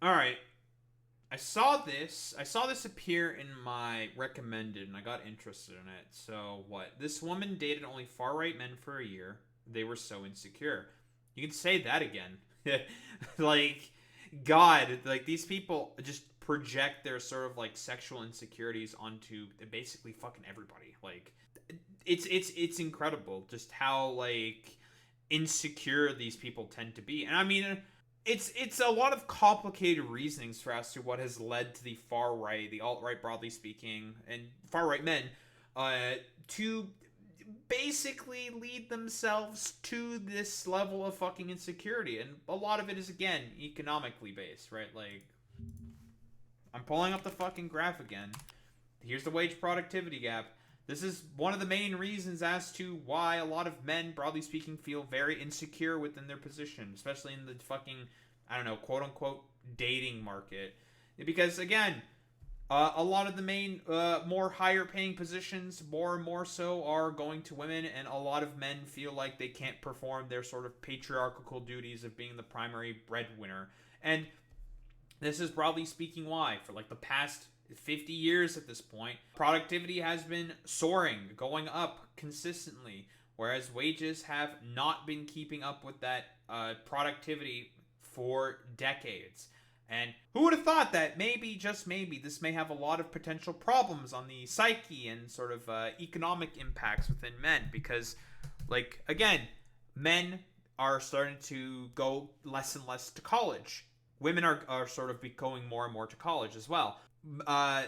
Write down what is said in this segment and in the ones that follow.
All right. I saw this appear in my recommended and I got interested in it. So what? This woman dated only far right men for a year. They were so insecure. You can say that again. Like God, like these people just project their sort of like sexual insecurities onto basically fucking everybody. Like it's incredible just how like insecure these people tend to be. And I mean, it's a lot of complicated reasonings for as to what has led to the far right, the alt right broadly speaking, and far right men, to basically lead themselves to this level of fucking insecurity. And a lot of it is again economically based, right? Like I'm pulling up the fucking graph again. Here's the wage productivity gap. This is one of the main reasons as to why a lot of men, broadly speaking, feel very insecure within their position, especially in the fucking, I don't know, quote unquote, dating market. Because, again, a lot of the main, more higher paying positions, more and more so, are going to women, and a lot of men feel like they can't perform their sort of patriarchal duties of being the primary breadwinner. And this is broadly speaking why, for like the past 50 years at this point, productivity has been soaring, going up consistently, whereas wages have not been keeping up with that productivity for decades. And who would have thought that maybe, just maybe, this may have a lot of potential problems on the psyche and sort of economic impacts within men? Because, like, again, men are starting to go less and less to college. Women are sort of going more and more to college as well.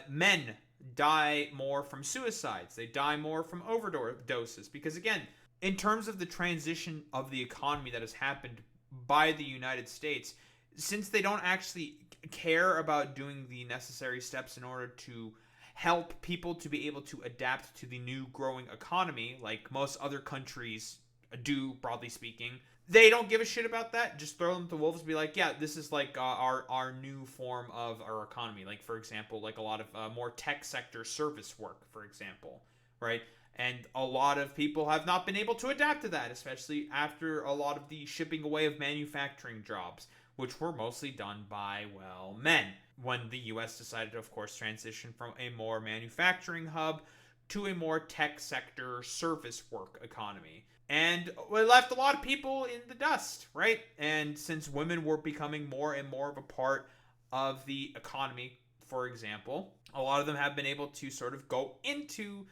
Men die more from suicides. They die more from overdoses because, again, in terms of the transition of the economy that has happened by the United States, since they don't actually care about doing the necessary steps in order to help people to be able to adapt to the new growing economy, like most other countries do, broadly speaking, they don't give a shit about that. Just throw them to wolves and be like, yeah, this is like our new form of our economy. Like, for example, like a lot of more tech sector service work, for example, right? And a lot of people have not been able to adapt to that, especially after a lot of the shipping away of manufacturing jobs, which were mostly done by, well, men. When the US decided to, of course, transition from a more manufacturing hub to a more tech sector service work economy. And it left a lot of people in the dust, right? And since women were becoming more and more of a part of the economy, for example, a lot of them have been able to sort of go into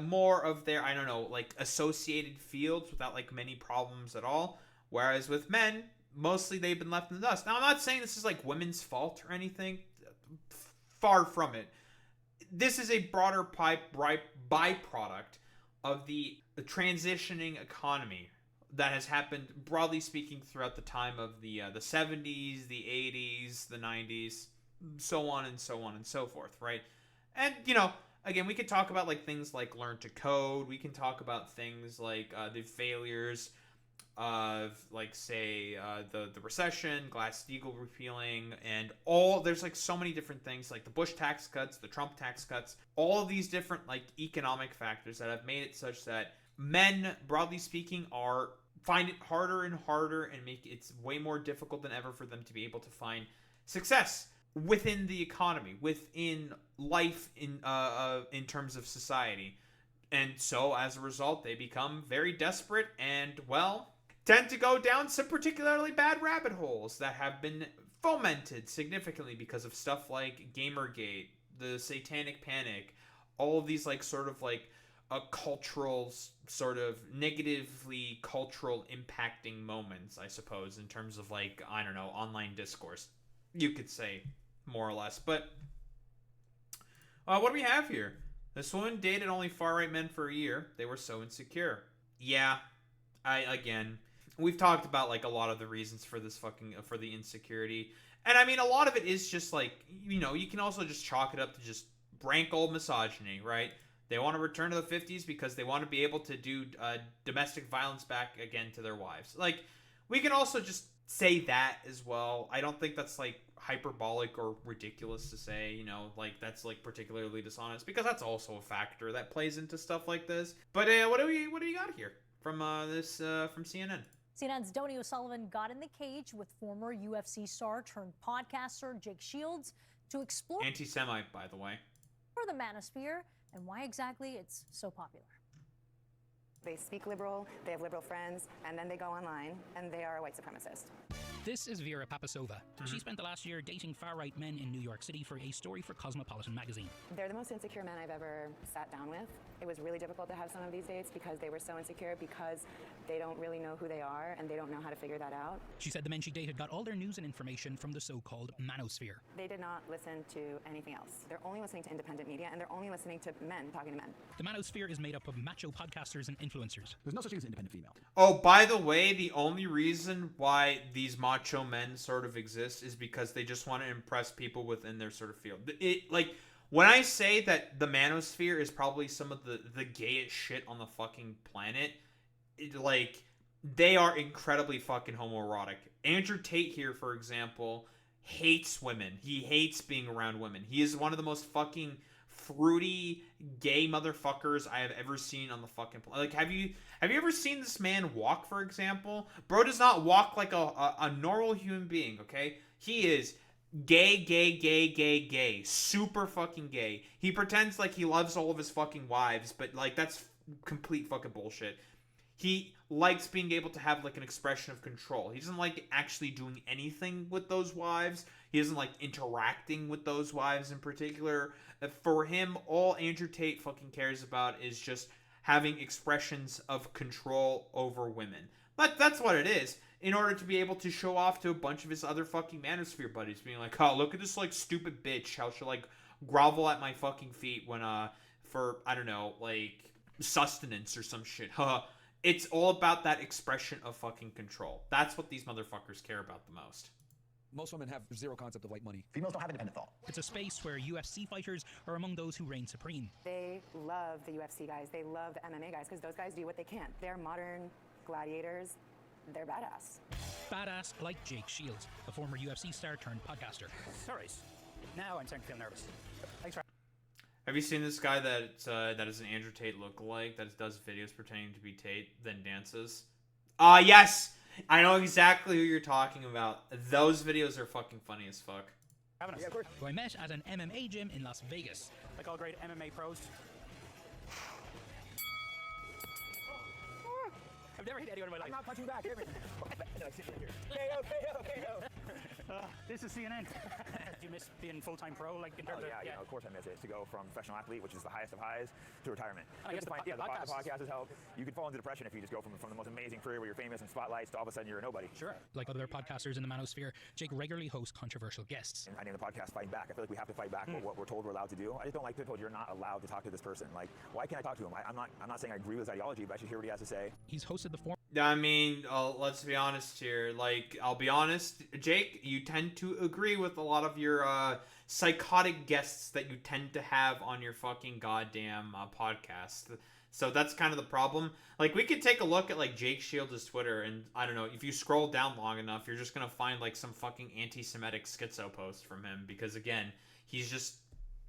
more of their, I don't know, like associated fields without like many problems at all. Whereas with men, mostly they've been left in the dust. Now, I'm not saying this is like women's fault or anything. Far from it. This is a broader byproduct of the transitioning economy that has happened, broadly speaking, throughout the time of the 70s, the 80s, the 90s, so on and so on and so forth, right? And again, we could talk about like things like learn to code. We can talk about things like the failures of like say the recession, Glass-Steagall repealing, and all there's like so many different things like the Bush tax cuts, the Trump tax cuts, all of these different like economic factors that have made it such that men, broadly speaking, are find it harder and harder and make it's way more difficult than ever for them to be able to find success within the economy, within life in terms of society. And so as a result, they become very desperate and, well, tend to go down some particularly bad rabbit holes that have been fomented significantly because of stuff like Gamergate, the Satanic Panic, all of these like sort of like a cultural sort of negatively cultural impacting moments, I suppose, in terms of like, I don't know, online discourse, you could say, more or less. But what do we have here? This woman dated only far right men for a year. They were so insecure. Yeah, I again, we've talked about like a lot of the reasons for this fucking for the insecurity, and I mean a lot of it is just like you can also just chalk it up to just rank old misogyny, right? They want to return to the 50s because they want to be able to do domestic violence back again to their wives. Like we can also just say that as well. I don't think that's like hyperbolic or ridiculous to say, like that's like particularly dishonest because that's also a factor that plays into stuff like this. But what do you got here from this from CNN? CNN's Donnie O'Sullivan got in the cage with former UFC star turned podcaster Jake Shields to explore Anti-Semite, by the way. the Manosphere and why exactly it's so popular. They speak liberal, they have liberal friends, and then they go online and they are a white supremacist. This is Vera Papasova. She spent the last year dating far-right men in New York City for a story for Cosmopolitan magazine. They're the most insecure men I've ever sat down with. It was really difficult to have some of these dates because they were so insecure because they don't really know who they are and they don't know how to figure that out. She said the men she dated got all their news and information from the so-called Manosphere. They did not listen to anything else. They're only listening to independent media and they're only listening to men talking to men. The Manosphere is made up of macho podcasters and influencers. There's no such thing as an independent female. Oh, by the way, the only reason why these macho men sort of exist is because they just want to impress people within their sort of field. When I say that the Manosphere is probably some of the gayest shit on the fucking planet, they are incredibly fucking homoerotic. Andrew Tate here, for example, hates women. He hates being around women. He is one of the most fucking fruity gay motherfuckers I have ever seen on the fucking planet. Have you ever seen this man walk, for example? Bro does not walk like a normal human being, okay? He is gay, super fucking gay. He pretends like he loves all of his fucking wives, but that's complete fucking bullshit. He likes being able to have an expression of control. He doesn't like actually doing anything with those wives. He doesn't like interacting with those wives in particular. For him, all Andrew Tate fucking cares about is just having expressions of control over women. But that's what it is. In order to be able to show off to a bunch of his other fucking Manosphere buddies, being like, oh, look at this stupid bitch, how she'll grovel at my fucking feet when for I don't know, sustenance or some shit. It's all about that expression of fucking control. That's what these motherfuckers care about the most. Most women have zero concept of money. Females don't have independent thought. It's a space where UFC fighters are among those who reign supreme. They love the UFC guys. They love the MMA guys because those guys do what they can. They're modern gladiators. They're badass. Badass like Jake Shields, a former UFC star turned podcaster. Sorry. Now I'm starting to feel nervous. Thanks for... Have you seen this guy that is an Andrew Tate lookalike that does videos pretending to be Tate, then dances? Yes! I know exactly who you're talking about. Those videos are fucking funny as fuck. Yeah, of course. Who I met at an MMA gym in Las Vegas. Like all great MMA pros. I've never hit anyone in my life. I'm not punching back. Hear me. KO. This is CNN. Do you miss being full-time pro? In terms of course I miss it. To go from professional athlete, which is the highest of highs, to retirement. I guess the podcast has helped. You could fall into depression if you just go from the most amazing career where you're famous and spotlights to all of a sudden you're a nobody. Sure. Like other podcasters in the Manosphere, Jake regularly hosts controversial guests. And I name the podcast Fighting Back. I feel like we have to fight back what we're told we're allowed to do. I just don't like to be told you're not allowed to talk to this person. Why can't I talk to him? I'm not saying I agree with his ideology, but I should hear what he has to say. He's hosted the former... I mean, let's be honest here. I'll be honest, Jake, you tend to agree with a lot of your psychotic guests that you tend to have on your fucking goddamn podcast. So that's kind of the problem. We could take a look at Jake Shields' Twitter, and I don't know, if you scroll down long enough, you're just gonna find some fucking anti-Semitic schizo post from him, because again, he's just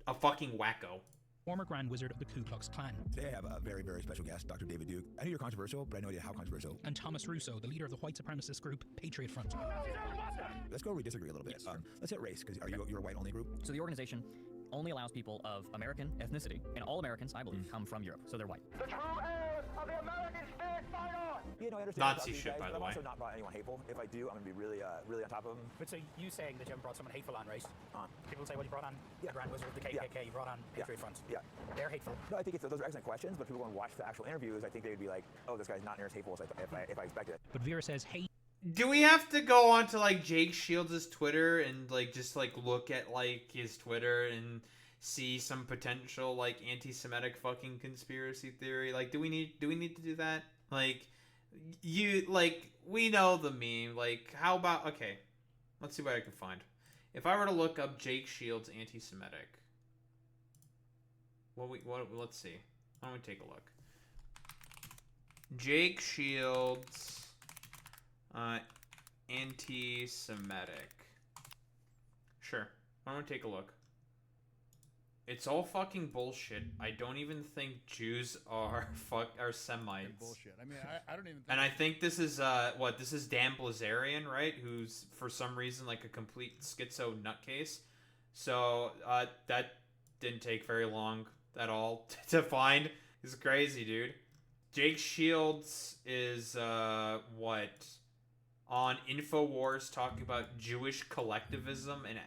a fucking wacko. Former Grand Wizard of the Ku Klux Klan. Today I have a very, very special guest, Dr. David Duke. I know you're controversial, but I have no idea how controversial. And Thomas Russo, the leader of the white supremacist group Patriot Front. Let's go where we disagree a little bit. Let's hit race, because you're a white-only group? So the organization only allows people of American ethnicity, and all Americans, I believe, come from Europe, so they're white. The true heirs of the American spirit fight on! Yeah, no, I understand. Nazi shit, by the way. I'm also not brought anyone hateful. If I do, I'm going to be really on top of them. But so you saying that you haven't brought someone hateful on, right? People say, well, you brought on the Grand Wizard of the KKK, you brought on Patriot Front. Yeah. They're hateful. No, I think those are excellent questions, but people go and watch the actual interviews, I think they would be like, oh, this guy's not near as hateful as if I expected. But Vera says, hey. Do we have to go on to Jake Shields' Twitter and just look at his Twitter and see some potential anti-Semitic fucking conspiracy theory? Do we need to do that? We know the meme. How about, okay, let's see what I can find. If I were to look up Jake Shields anti-Semitic, let's see. Why don't we take a look? Jake Shields anti-Semitic. Sure. Why don't we take a look? It's all fucking bullshit. I don't even think Jews are Semites. Bullshit. I mean, I don't even think... And I think this is this is Dan Blazarian, right? Who's for some reason like a complete schizo nutcase. So that didn't take very long at all to find. He's crazy, dude. Jake Shields is on InfoWars talking about Jewish collectivism and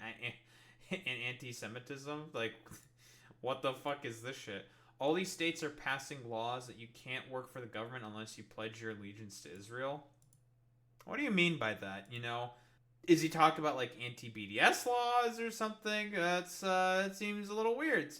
anti-Semitism. Like, what the fuck is this shit? All these states are passing laws that you can't work for the government unless you pledge your allegiance to Israel. What do you mean by that? You know, is he talking about like anti-BDS laws or something? That's it seems a little weird.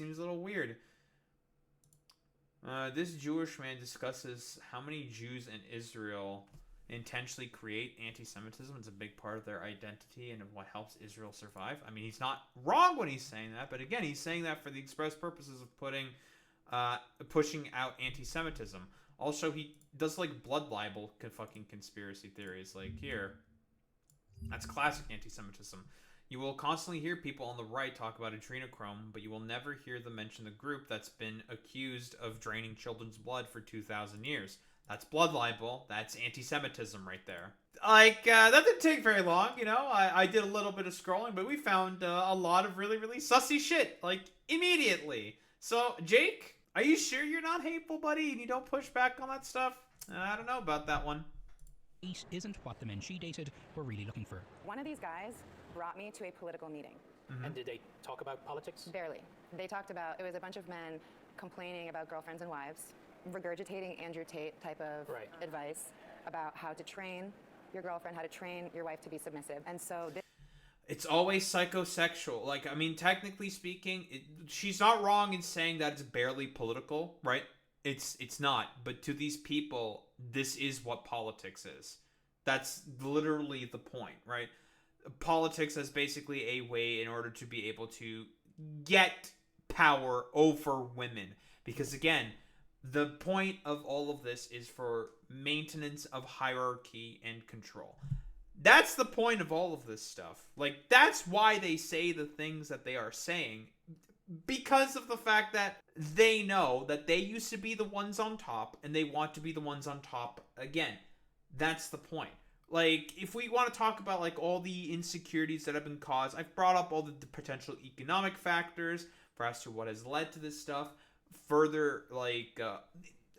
This Jewish man discusses how many Jews in Israel intentionally create anti-Semitism. It's a big part of their identity and of what helps Israel survive. I mean, he's not wrong when he's saying that, but again, he's saying that for the express purposes of pushing out anti-Semitism. Also, he does like blood libel fucking conspiracy theories. Like here, that's classic anti-Semitism. You will constantly hear people on the right talk about adrenochrome, but you will never hear them mention the group that's been accused of draining children's blood for 2,000 years. That's blood libel. That's anti-Semitism right there. Like, that didn't take very long, you know? I did a little bit of scrolling, but we found a lot of really, really sussy shit, like, immediately. So, Jake, are you sure you're not hateful, buddy, and you don't push back on that stuff? I don't know about that one. Hate isn't what the men she dated were really looking for. One of these guys brought me to a political meeting. Mm-hmm. And did they talk about politics? Barely. They talked about, it was a bunch of men complaining about girlfriends and wives, regurgitating Andrew Tate type of advice about how to train your girlfriend, how to train your wife to be submissive. And so it's always psychosexual. Like, I mean, technically speaking, she's not wrong in saying that it's barely political, right? It's not. But to these people, this is what politics is. That's literally the point, right? Politics is basically a way in order to be able to get power over women. Because again, the point of all of this is for maintenance of hierarchy and control. That's the point of all of this stuff. Like, that's why they say the things that they are saying. Because of the fact that they know that they used to be the ones on top and they want to be the ones on top again. That's the point. Like, if we want to talk about, like, all the insecurities that have been caused, I've brought up all the potential economic factors for as to what has led to this stuff. Further, like,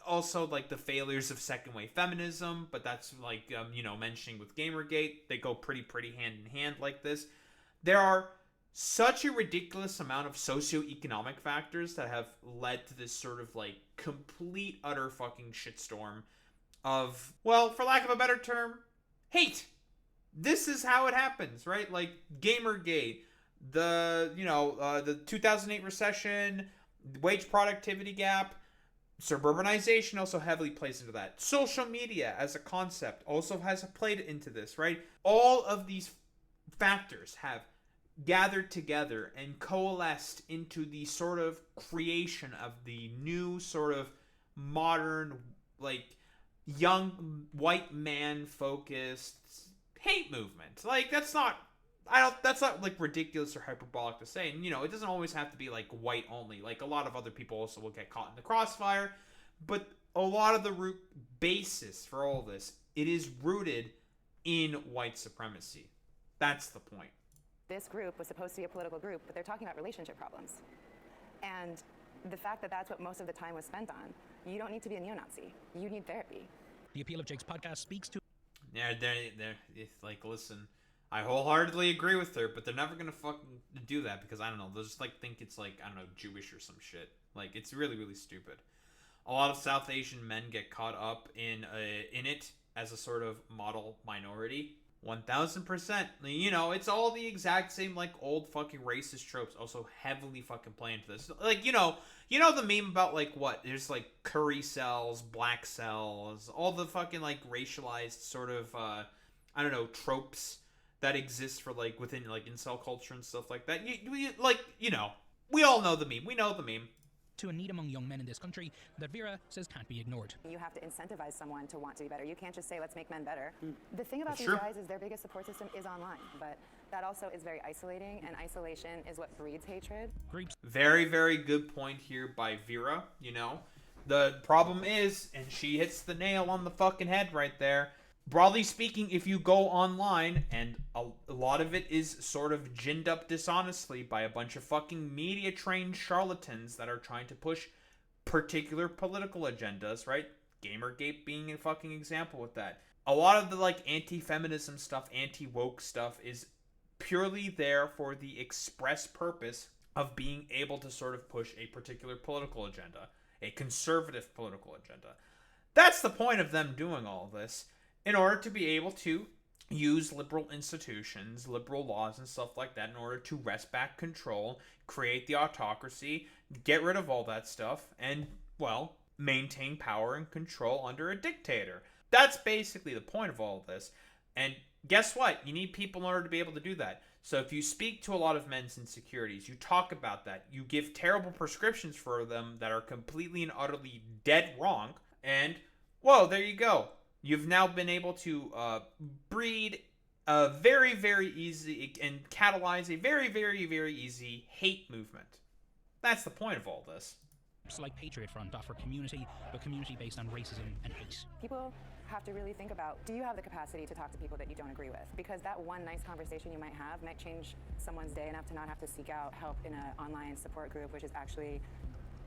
also, like, the failures of second-wave feminism, but that's, like, mentioning with Gamergate. They go pretty hand in hand like this. There are such a ridiculous amount of socioeconomic factors that have led to this sort of, like, complete, utter fucking shitstorm of, well, for lack of a better term, hate. This is how it happens, right? Like, Gamergate, the 2008 recession, wage productivity gap, suburbanization also heavily plays into that. Social media as a concept also has played into this, right? All of these factors have gathered together and coalesced into the sort of creation of the new sort of modern, like, young white man focused hate movement. Like, that's not like ridiculous or hyperbolic to say. And, it doesn't always have to be like white only. Like, a lot of other people also will get caught in the crossfire. But a lot of the root basis for all this, it is rooted in white supremacy. That's the point. This group was supposed to be a political group, but they're talking about relationship problems. And the fact that that's what most of the time was spent on, you don't need to be a neo-Nazi. You need therapy. The appeal of Jake's podcast speaks to... Yeah, like, listen, I wholeheartedly agree with her, but they're never gonna fucking do that because, I don't know, they'll just, like, think it's, like, I don't know, Jewish or some shit. Like, it's really, really stupid. A lot of South Asian men get caught up in it as a sort of model minority. 1000%. It's all the exact same, like, old fucking racist tropes also heavily fucking play into this. Like, the meme about, like, what? There's, like, curry cells, black cells, all the fucking, like, racialized sort of, I don't know, tropes that exist for, like, within, like, incel culture and stuff like that. We all know the meme. We know the meme. To a need among young men in this country that Vera says can't be ignored. You have to incentivize someone to want to be better. You can't just say, let's make men better. The thing about these guys is their biggest support system is online, but that also is very isolating, and isolation is what breeds hatred. Groups. Very, very good point here by Vera, you know. The problem is, and she hits the nail on the fucking head right there, broadly speaking, if you go online, and a lot of it is sort of ginned up dishonestly by a bunch of fucking media-trained charlatans that are trying to push particular political agendas, right? Gamergate being a fucking example with that. A lot of the, like, anti-feminism stuff, anti-woke stuff is purely there for the express purpose of being able to sort of push a particular political agenda, a conservative political agenda. That's the point of them doing all this, in order to be able to use liberal institutions, liberal laws and stuff like that in order to wrest back control, create the autocracy, get rid of all that stuff, and, well, maintain power and control under a dictator. That's basically the point of all of this. And guess what? You need people in order to be able to do that. So if you speak to a lot of men's insecurities, you talk about that, you give terrible prescriptions for them that are completely and utterly dead wrong, and, whoa, there you go. You've now been able to breed a very, very easy and catalyze a very, very, very easy hate movement. That's the point of all this. Like Patriot Front offer community, but community based on racism and hate. People have to really think about, do you have the capacity to talk to people that you don't agree with? Because that one nice conversation you might have might change someone's day enough to not have to seek out help in an online support group, which is actually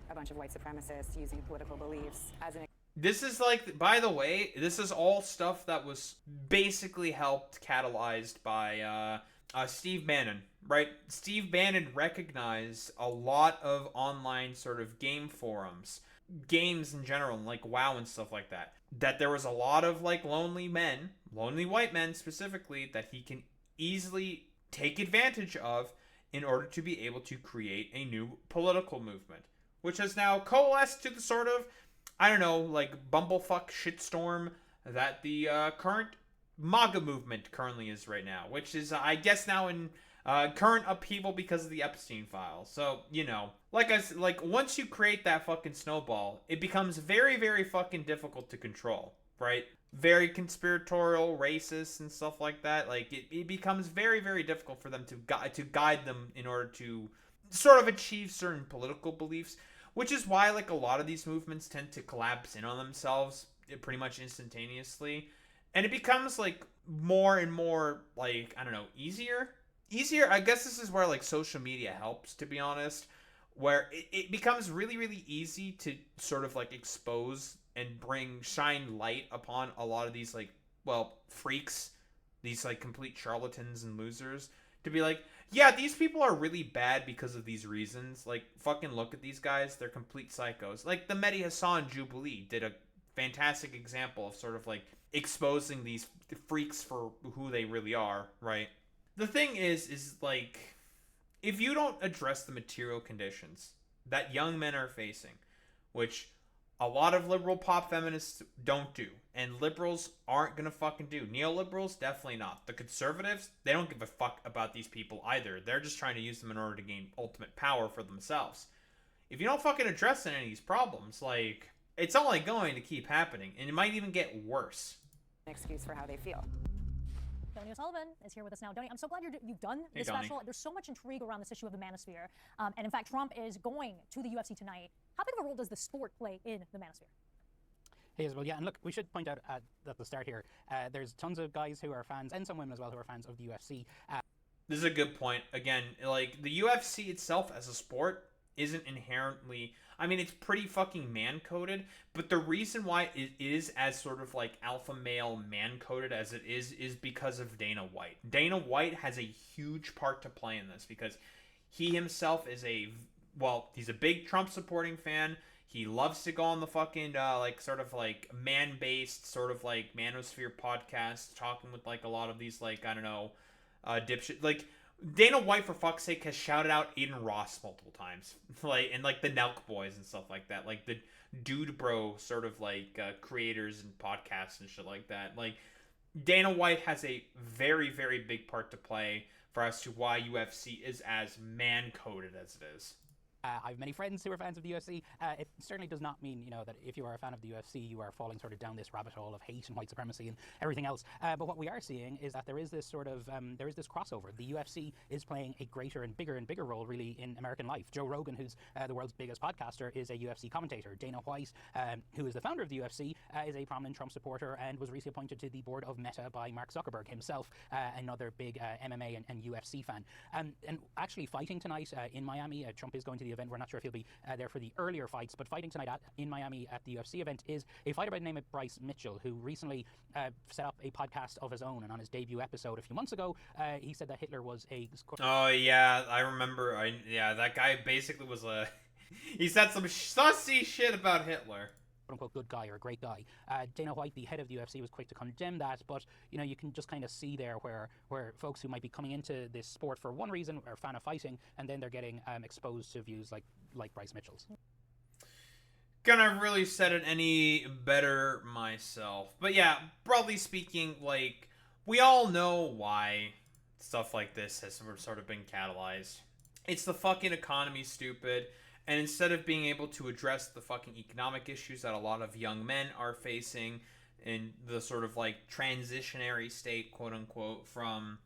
a bunch of white supremacists using political beliefs as an... This is like, by the way, this is all stuff that was basically helped catalyzed by Steve Bannon, right? Steve Bannon recognized a lot of online sort of game forums, games in general, like WoW and stuff like that, that there was a lot of like lonely men, lonely white men specifically, that he can easily take advantage of in order to be able to create a new political movement, which has now coalesced to the sort of, I don't know, like bumblefuck shitstorm that the current MAGA movement currently is right now, which is, I guess, now in current upheaval because of the Epstein files. So, you know, like once you create that fucking snowball, it becomes very, very fucking difficult to control, right? Very conspiratorial, racist, and stuff like that. Like, it becomes very, very difficult for them to guide them in order to sort of achieve certain political beliefs. Which is why, like, a lot of these movements tend to collapse in on themselves pretty much instantaneously. And it becomes, like, more and more, like, I don't know, easier? I guess this is where, like, social media helps, to be honest. Where it becomes really, really easy to sort of, like, expose and shine light upon a lot of these, like, well, freaks. These, like, complete charlatans and losers. To be like, yeah, these people are really bad because of these reasons. Like, fucking look at these guys. They're complete psychos. Like, the Mehdi Hassan Jubilee did a fantastic example of sort of, like, exposing these freaks for who they really are, right? The thing is, like, if you don't address the material conditions that young men are facing, which a lot of liberal pop feminists don't do, and liberals aren't gonna fucking do. Neoliberals, definitely not. The conservatives, they don't give a fuck about these people either. They're just trying to use them in order to gain ultimate power for themselves. If you don't fucking address any of these problems, like, it's only going to keep happening, and it might even get worse. An excuse for how they feel. Donnie O'Sullivan is here with us now. Donnie, I'm so glad you've done this special. There's so much intrigue around this issue of the Manosphere. And in fact, Trump is going to the UFC tonight. How big of a role does the sport play in the Manosphere? Hey, well, yeah, and look, we should point out at the start here, there's tons of guys who are fans, and some women as well, who are fans of the UFC. This is a good point. Again, like, the UFC itself as a sport isn't inherently... I mean, it's pretty fucking man-coded, but the reason why it is as sort of, like, alpha male man-coded as it is because of Dana White. Dana White has a huge part to play in this, because he himself is he's a big Trump-supporting fan. He loves to go on the fucking, like, sort of, like, man-based, sort of, like, Manosphere podcast, talking with, like, a lot of these, like, I don't know, dipshit, like... Dana White, for fuck's sake, has shouted out Aiden Ross multiple times, like, and like the Nelk Boys and stuff like that, like the Dude Bro sort of like creators and podcasts and shit like that. Like, Dana White has a very, very big part to play for as to why UFC is as man-coded as it is. I have many friends who are fans of the UFC. It certainly does not mean, that if you are a fan of the UFC, you are falling sort of down this rabbit hole of hate and white supremacy and everything else. But what we are seeing is that there is this sort of, there is this crossover. The UFC is playing a greater and bigger role, really, in American life. Joe Rogan, who's the world's biggest podcaster, is a UFC commentator. Dana White, who is the founder of the UFC, is a prominent Trump supporter and was recently appointed to the board of Meta by Mark Zuckerberg himself, another big MMA and UFC fan. And actually fighting tonight in Miami, Trump is going to the event. We're not sure if he'll be there for the earlier fights, but fighting tonight in Miami at the UFC event is a fighter by the name of Bryce Mitchell, who recently set up a podcast of his own. And on his debut episode a few months ago, he said that Hitler was a... Oh, yeah, I remember. That guy basically was a... he said some sussy shit about Hitler. "quote-unquote good guy" or a great guy. Dana White, the head of the UFC, was quick to condemn that, but you can just kind of see there where folks who might be coming into this sport for one reason are a fan of fighting, and then they're getting exposed to views like Bryce Mitchell's. Couldn't have really said it any better myself. But yeah, broadly speaking, we all know why stuff like this has sort of been catalyzed. It's the fucking economy, stupid. And instead of being able to address the fucking economic issues that a lot of young men are facing in the sort of transitionary state, quote unquote, from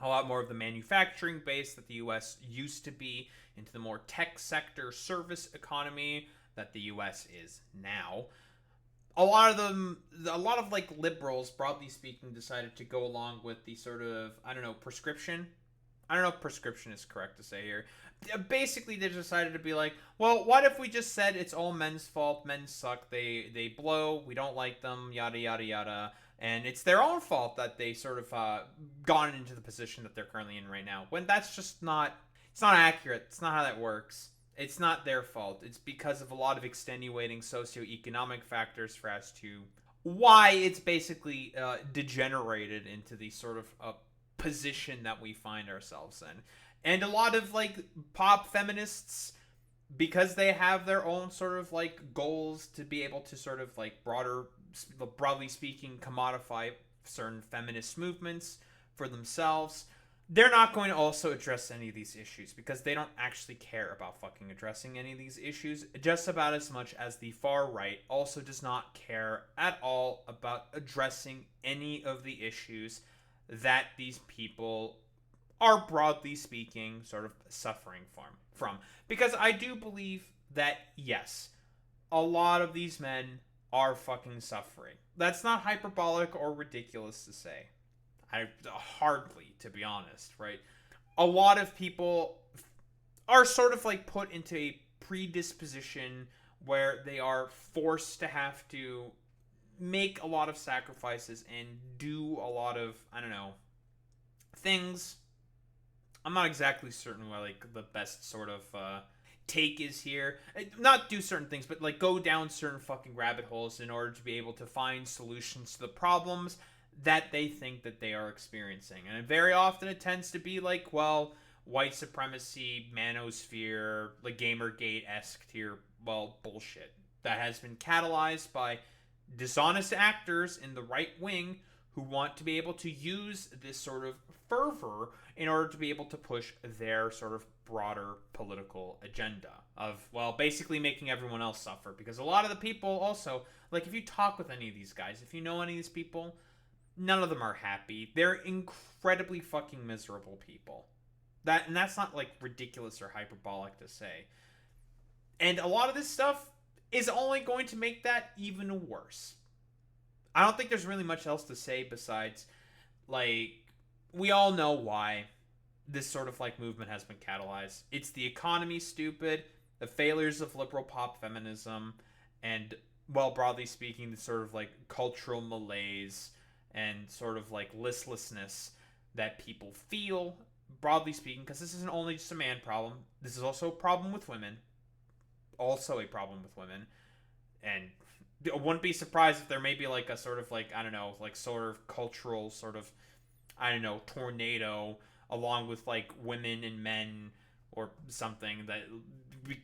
a lot more of the manufacturing base that the US used to be into the more tech sector service economy that the US is now. A lot of liberals, broadly speaking, decided to go along with the sort of, prescription. I don't know if prescription is correct to say here. Basically, they decided to be well, what if we just said it's all men's fault, men suck, they blow, we don't like them, yada, yada, yada, and it's their own fault that they sort of gone into the position that they're currently in right now, when that's just it's not accurate. It's not how that works. It's not their fault. It's because of a lot of extenuating socioeconomic factors as to why it's basically degenerated into the sort of position that we find ourselves in. And a lot of pop feminists, because they have their own sort of goals to be able to sort of broadly speaking, commodify certain feminist movements for themselves, they're not going to also address any of these issues because they don't actually care about fucking addressing any of these issues just about as much as the far right also does not care at all about addressing any of the issues that these people are, broadly speaking, sort of suffering from. Because I do believe that, yes, a lot of these men are fucking suffering. That's not hyperbolic or ridiculous to say. Hardly, to be honest, right? A lot of people are sort of put into a predisposition where they are forced to have to make a lot of sacrifices and do a lot of, things. I'm not exactly certain what the best sort of take is here. Not do certain things, but go down certain fucking rabbit holes in order to be able to find solutions to the problems that they think that they are experiencing. And very often it tends to be white supremacy, Manosphere, Gamergate-esque tier, bullshit that has been catalyzed by dishonest actors in the right wing who want to be able to use this sort of fervor in order to be able to push their sort of broader political agenda of, basically making everyone else suffer. Because a lot of the people also, if you talk with any of these guys, if you know any of these people, none of them are happy. They're incredibly fucking miserable people. That's not ridiculous or hyperbolic to say. And a lot of this stuff is only going to make that even worse. I don't think there's really much else to say besides, we all know why this sort of movement has been catalyzed. It's the economy, stupid, the failures of liberal pop feminism, and, broadly speaking, the sort of cultural malaise and sort of listlessness that people feel, broadly speaking, because this isn't only just a man problem. This is also a problem with women. And I wouldn't be surprised if there may be a sort of sort of cultural sort of, tornado along with women and men or something that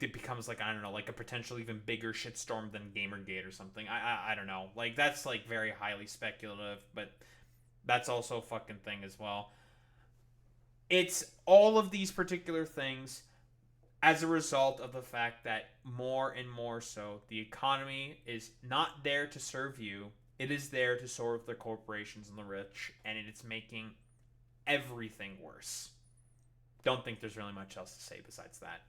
it becomes a potential even bigger shitstorm than Gamergate or something. I don't know. That's very highly speculative, but that's also a fucking thing as well. It's all of these particular things as a result of the fact that more and more so the economy is not there to serve you. It is there to serve the corporations and the rich, and it's making everything worse. Don't think there's really much else to say besides that.